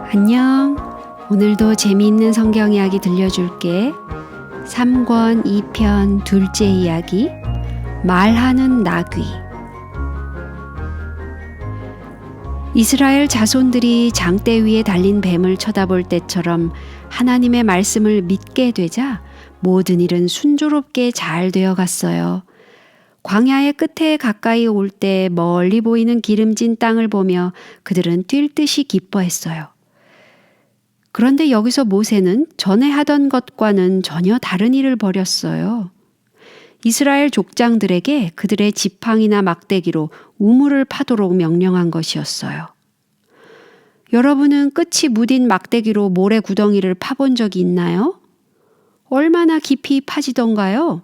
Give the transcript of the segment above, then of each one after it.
안녕. 오늘도 재미있는 성경 이야기 들려줄게. 3권 2편 둘째 이야기, 말하는 나귀. 이스라엘 자손들이 장대 위에 달린 뱀을 쳐다볼 때처럼 하나님의 말씀을 믿게 되자 모든 일은 순조롭게 잘 되어 갔어요. 광야의 끝에 가까이 올 때 멀리 보이는 기름진 땅을 보며 그들은 뛸 듯이 기뻐했어요. 그런데 여기서 모세는 전에 하던 것과는 전혀 다른 일을 벌였어요. 이스라엘 족장들에게 그들의 지팡이나 막대기로 우물을 파도록 명령한 것이었어요. 여러분은 끝이 무딘 막대기로 모래 구덩이를 파본 적이 있나요? 얼마나 깊이 파지던가요?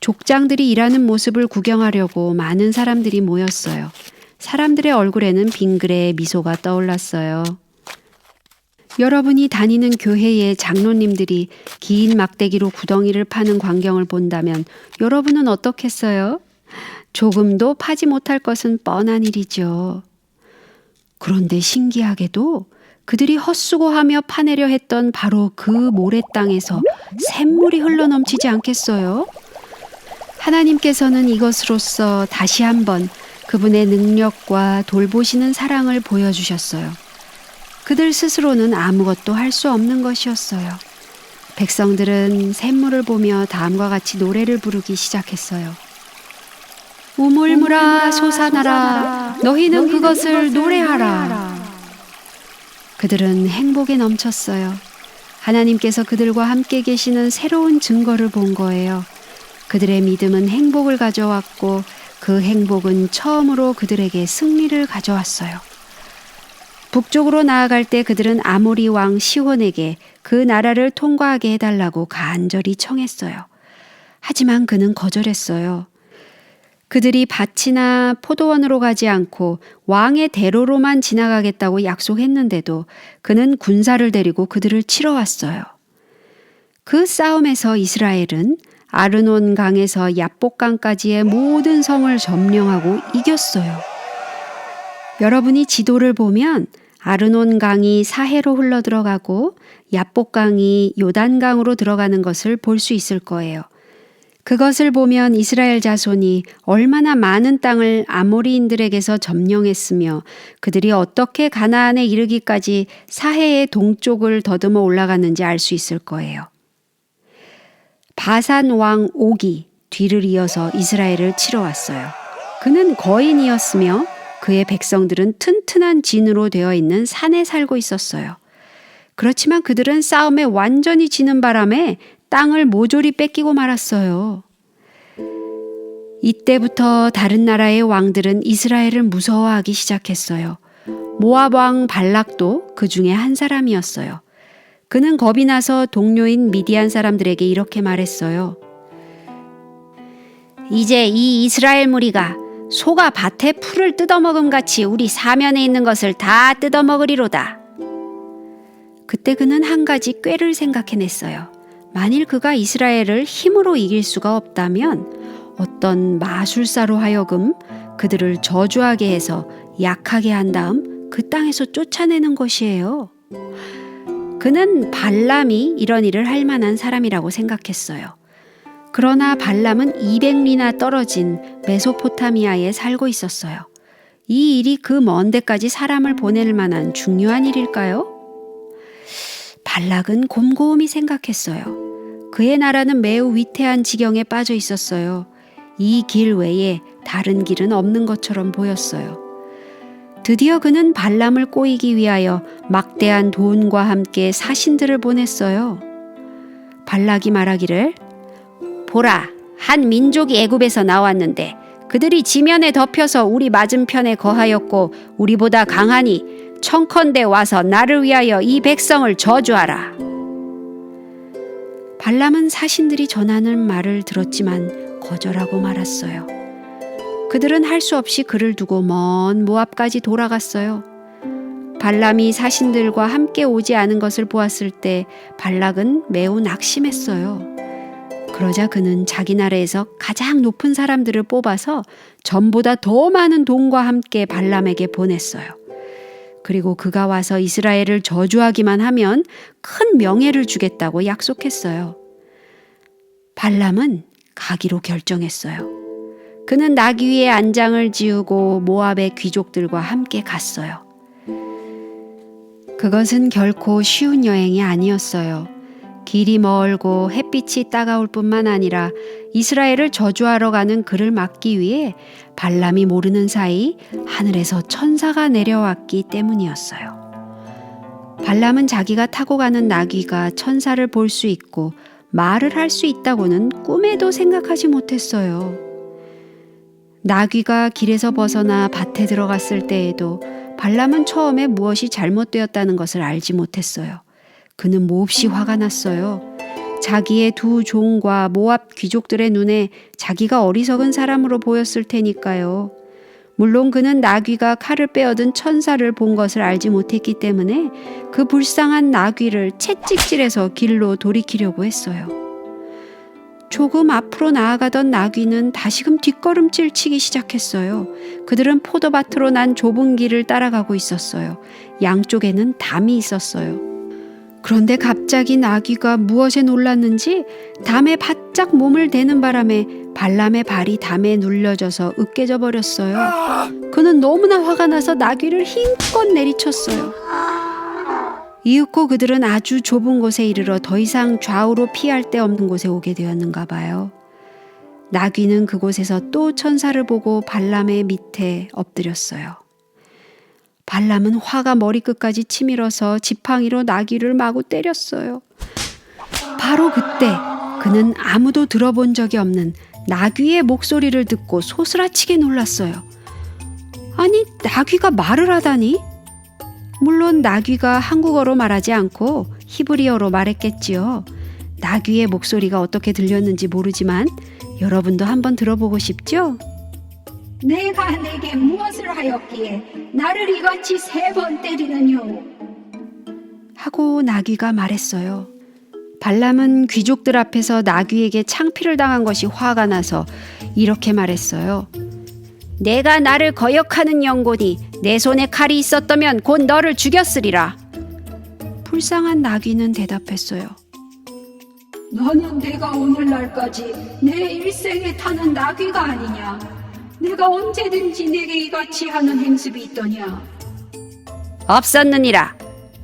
족장들이 일하는 모습을 구경하려고 많은 사람들이 모였어요. 사람들의 얼굴에는 빙그레 미소가 떠올랐어요. 여러분이 다니는 교회의 장로님들이 긴 막대기로 구덩이를 파는 광경을 본다면 여러분은 어떻겠어요? 조금도 파지 못할 것은 뻔한 일이죠. 그런데 신기하게도 그들이 헛수고하며 파내려 했던 바로 그 모래 땅에서 샘물이 흘러넘치지 않겠어요? 하나님께서는 이것으로써 다시 한번 그분의 능력과 돌보시는 사랑을 보여주셨어요. 그들 스스로는 아무것도 할 수 없는 것이었어요. 백성들은 샘물을 보며 다음과 같이 노래를 부르기 시작했어요. 우물물아 솟아나라, 너희는 그것을 노래하라. 그들은 행복에 넘쳤어요. 하나님께서 그들과 함께 계시는 새로운 증거를 본 거예요. 그들의 믿음은 행복을 가져왔고 그 행복은 처음으로 그들에게 승리를 가져왔어요. 북쪽으로 나아갈 때 그들은 아모리 왕 시혼에게 그 나라를 통과하게 해달라고 간절히 청했어요. 하지만 그는 거절했어요. 그들이 밭이나 포도원으로 가지 않고 왕의 대로로만 지나가겠다고 약속했는데도 그는 군사를 데리고 그들을 치러 왔어요. 그 싸움에서 이스라엘은 아르논 강에서 야복강까지의 모든 성을 점령하고 이겼어요. 여러분이 지도를 보면 아르논 강이 사해로 흘러 들어가고 야복강이 요단강으로 들어가는 것을 볼 수 있을 거예요. 그것을 보면 이스라엘 자손이 얼마나 많은 땅을 아모리인들에게서 점령했으며 그들이 어떻게 가나안에 이르기까지 사해의 동쪽을 더듬어 올라갔는지 알 수 있을 거예요. 바산 왕 옥이 뒤를 이어서 이스라엘을 치러 왔어요. 그는 거인이었으며 그의 백성들은 튼튼한 진으로 되어 있는 산에 살고 있었어요. 그렇지만 그들은 싸움에 완전히 지는 바람에 땅을 모조리 뺏기고 말았어요. 이때부터 다른 나라의 왕들은 이스라엘을 무서워하기 시작했어요. 모압 왕 발락도 그 중에 한 사람이었어요. 그는 겁이 나서 동료인 미디안 사람들에게 이렇게 말했어요. 이제 이 이스라엘 무리가 소가 밭에 풀을 뜯어먹음같이 우리 사면에 있는 것을 다 뜯어먹으리로다. 그때 그는 한 가지 꾀를 생각해냈어요. 만일 그가 이스라엘을 힘으로 이길 수가 없다면 어떤 마술사로 하여금 그들을 저주하게 해서 약하게 한 다음 그 땅에서 쫓아내는 것이에요. 그는 발람이 이런 일을 할 만한 사람이라고 생각했어요. 그러나 발람은 200리나 떨어진 메소포타미아에 살고 있었어요. 이 일이 그 먼 데까지 사람을 보낼 만한 중요한 일일까요? 발락은 곰곰이 생각했어요. 그의 나라는 매우 위태한 지경에 빠져 있었어요. 이 길 외에 다른 길은 없는 것처럼 보였어요. 드디어 그는 발람을 꼬이기 위하여 막대한 돈과 함께 사신들을 보냈어요. 발락이 말하기를 보라, 한 민족이 애굽에서 나왔는데 그들이 지면에 덮여서 우리 맞은편에 거하였고 우리보다 강하니 청컨대 와서 나를 위하여 이 백성을 저주하라. 발람은 사신들이 전하는 말을 들었지만 거절하고 말았어요. 그들은 할 수 없이 그를 두고 먼 모압까지 돌아갔어요. 발람이 사신들과 함께 오지 않은 것을 보았을 때 발락은 매우 낙심했어요. 그러자 그는 자기 나라에서 가장 높은 사람들을 뽑아서 전보다 더 많은 돈과 함께 발람에게 보냈어요. 그리고 그가 와서 이스라엘을 저주하기만 하면 큰 명예를 주겠다고 약속했어요. 발람은 가기로 결정했어요. 그는 나귀 위에 안장을 지우고 모압의 귀족들과 함께 갔어요. 그것은 결코 쉬운 여행이 아니었어요. 길이 멀고 햇빛이 따가울 뿐만 아니라 이스라엘을 저주하러 가는 그를 막기 위해 발람이 모르는 사이 하늘에서 천사가 내려왔기 때문이었어요. 발람은 자기가 타고 가는 나귀가 천사를 볼 수 있고 말을 할 수 있다고는 꿈에도 생각하지 못했어요. 나귀가 길에서 벗어나 밭에 들어갔을 때에도 발람은 처음에 무엇이 잘못되었다는 것을 알지 못했어요. 그는 몹시 화가 났어요. 자기의 두 종과 모압 귀족들의 눈에 자기가 어리석은 사람으로 보였을 테니까요. 물론 그는 나귀가 칼을 빼어든 천사를 본 것을 알지 못했기 때문에 그 불쌍한 나귀를 채찍질해서 길로 돌이키려고 했어요. 조금 앞으로 나아가던 나귀는 다시금 뒷걸음질 치기 시작했어요. 그들은 포도밭으로 난 좁은 길을 따라가고 있었어요. 양쪽에는 담이 있었어요. 그런데 갑자기 나귀가 무엇에 놀랐는지 담에 바짝 몸을 대는 바람에 발람의 발이 담에 눌려져서 으깨져 버렸어요. 그는 너무나 화가 나서 나귀를 힘껏 내리쳤어요. 이윽고 그들은 아주 좁은 곳에 이르러 더 이상 좌우로 피할 데 없는 곳에 오게 되었는가 봐요. 나귀는 그곳에서 또 천사를 보고 발람의 밑에 엎드렸어요. 발람은 화가 머리끝까지 치밀어서 지팡이로 나귀를 마구 때렸어요. 바로 그때 그는 아무도 들어본 적이 없는 나귀의 목소리를 듣고 소스라치게 놀랐어요. 아니, 나귀가 말을 하다니? 물론 나귀가 한국어로 말하지 않고 히브리어로 말했겠지요. 나귀의 목소리가 어떻게 들렸는지 모르지만 여러분도 한번 들어보고 싶죠? 내가 내게 무엇을 하였기에 나를 이같이 3번 때리느뇨? 하고 나귀가 말했어요. 발람은 귀족들 앞에서 나귀에게 창피를 당한 것이 화가 나서 이렇게 말했어요. 내가 나를 거역하는 영혼이 내 손에 칼이 있었다면 곧 너를 죽였으리라. 불쌍한 나귀는 대답했어요. 너는 내가 오늘날까지 내 일생에 타는 나귀가 아니냐? 내가 언제든지 내게 이같이 하는 행습이 있더냐? 없었느니라.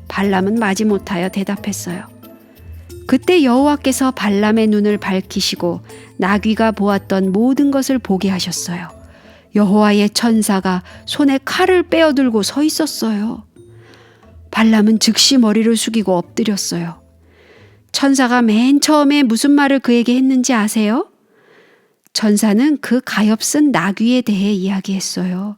발람은 마지못하여 대답했어요. 그때 여호와께서 발람의 눈을 밝히시고 나귀가 보았던 모든 것을 보게 하셨어요. 여호와의 천사가 손에 칼을 빼어들고 서 있었어요. 발람은 즉시 머리를 숙이고 엎드렸어요. 천사가 맨 처음에 무슨 말을 그에게 했는지 아세요? 천사는 그 가엾은 나귀에 대해 이야기했어요.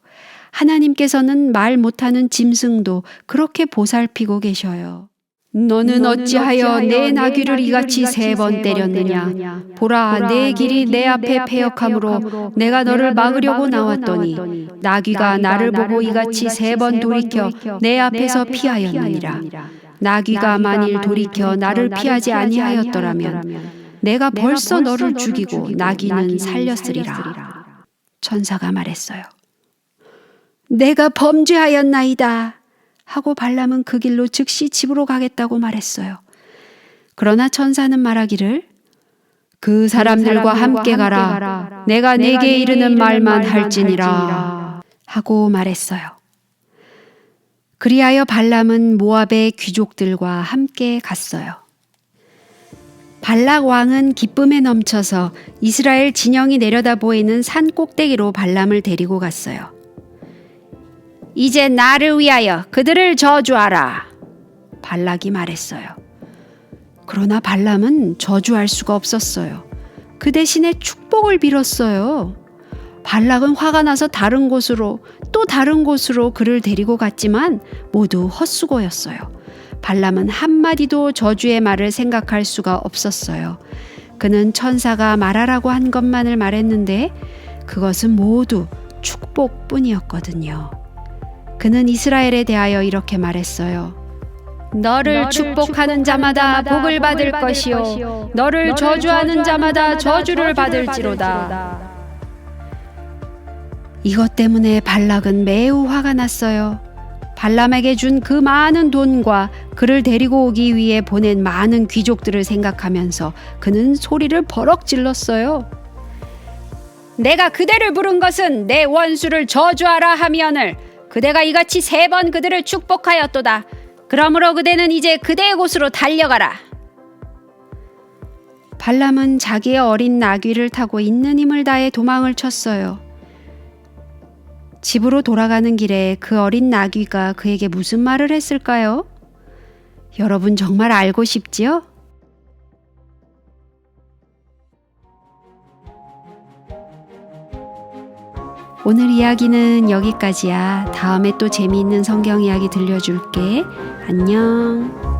하나님께서는 말 못하는 짐승도 그렇게 보살피고 계셔요. 너는 어찌하여 내 나귀를 이같이 3번 때렸느냐? 보라, 내 길이 내 앞에 패역하므로 내가 너를 막으려고 나왔더니 나귀가 나를 보고 이같이 3번 돌이켜 내 앞에서 피하였느니라. 나귀가 만일 돌이켜 나를 피하지 아니하였더라면 내가 벌써 너를 죽이고 나귀는 살렸으리라. 천사가 말했어요. 내가 범죄하였나이다. 하고 발람은 그 길로 즉시 집으로 가겠다고 말했어요. 그러나 천사는 말하기를 그 사람들과 함께 가라. 내가 네게 이르는 말만 할지니라. 하고 말했어요. 그리하여 발람은 모압의 귀족들과 함께 갔어요. 발락 왕은 기쁨에 넘쳐서 이스라엘 진영이 내려다 보이는 산 꼭대기로 발람을 데리고 갔어요. 이제 나를 위하여 그들을 저주하라. 발락이 말했어요. 그러나 발람은 저주할 수가 없었어요. 그 대신에 축복을 빌었어요. 발락은 화가 나서 다른 곳으로 또 다른 곳으로 그를 데리고 갔지만 모두 헛수고였어요. 발람은 한마디도 저주의 말을 생각할 수가 없었어요. 그는 천사가 말하라고 한 것만을 말했는데 그것은 모두 축복뿐이었거든요. 그는 이스라엘에 대하여 이렇게 말했어요. 너를 축복하는 자마다 복을 받을 것이요 너를 저주하는 자마다 저주를 받을지로다. 이것 때문에 발락은 매우 화가 났어요. 발람에게 준 그 많은 돈과 그를 데리고 오기 위해 보낸 많은 귀족들을 생각하면서 그는 소리를 버럭 질렀어요. 내가 그대를 부른 것은 내 원수를 저주하라 하미언을 그대가 이같이 3번 그들을 축복하였도다. 그러므로 그대는 이제 그대의 곳으로 달려가라. 발람은 자기의 어린 나귀를 타고 있는 힘을 다해 도망을 쳤어요. 집으로 돌아가는 길에 그 어린 나귀가 그에게 무슨 말을 했을까요? 여러분 정말 알고 싶지요? 오늘 이야기는 여기까지야. 다음에 또 재미있는 성경 이야기 들려줄게. 안녕.